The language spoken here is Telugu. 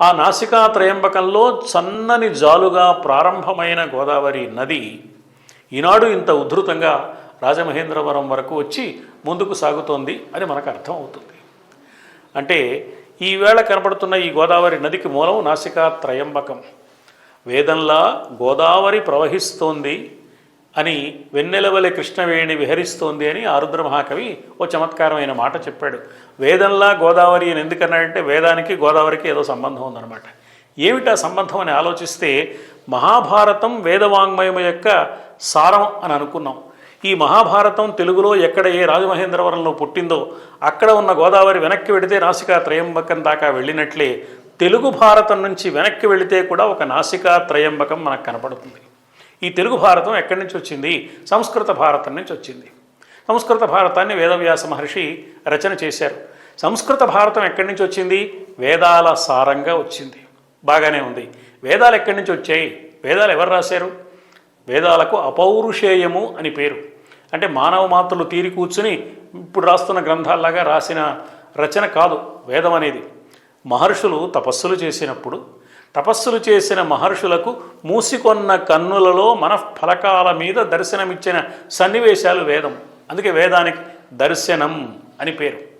ఆ నాసికా త్రయంబకంలో సన్నని జాలుగా ప్రారంభమైన గోదావరి నది ఈనాడు ఇంత ఉధృతంగా రాజమహేంద్రవరం వరకు వచ్చి ముందుకు సాగుతోంది అని మనకు అర్థం అవుతుంది. అంటే ఈవేళ కనపడుతున్న ఈ గోదావరి నదికి మూలం నాసికా త్రయంబకం. వేదంలా గోదావరి ప్రవహిస్తోంది అని వెన్నెలవలె కృష్ణవేణి విహరిస్తోంది అని ఆరుద్ర మహాకవి ఓ చమత్కారమైన మాట చెప్పాడు. వేదంలా గోదావరి అని ఎందుకన్నాడంటే వేదానికి గోదావరికి ఏదో సంబంధం ఉందన్నమాట. ఏమిటా సంబంధం అని ఆలోచిస్తే మహాభారతం వేదవాంగ్మయం యొక్క సారం అని అనుకున్నాం. ఈ మహాభారతం తెలుగులో ఎక్కడ ఏ రాజమహేంద్రవరంలో పుట్టిందో అక్కడ ఉన్న గోదావరి వెనక్కి వెళితే నాసికా త్రయంబకం దాకా వెళ్ళినట్లే తెలుగు భారతం నుంచి వెనక్కి వెళితే కూడా ఒక నాసికా త్రయంబకం మనకు కనపడుతుంది. ఈ తెలుగు భారతం ఎక్కడి నుంచి వచ్చింది? సంస్కృత భారతం నుంచి వచ్చింది. సంస్కృత భారతాన్ని వేదవ్యాస మహర్షి రచన చేశారు. సంస్కృత భారతం ఎక్కడి నుంచి వచ్చింది? వేదాల సారంగా వచ్చింది. బాగానే ఉంది. వేదాలు ఎక్కడి నుంచి వచ్చాయి? వేదాలు ఎవరు రాశారు? వేదాలకు అపౌరుషేయము అని పేరు. అంటే మానవ మాత్రులు తీరి కూర్చుని ఇప్పుడు రాస్తున్న గ్రంథాల్లాగా రాసిన రచన కాదు వేదం అనేది. మహర్షులు తపస్సులు చేసినప్పుడు తపస్సులు చేసిన మహర్షులకు మూసికొన్న కన్నులలో మనఃఫలకాల మీద దర్శనమిచ్చిన సన్నివేశాలు వేదం. అందుకే వేదానికి దర్శనం అని పేరు.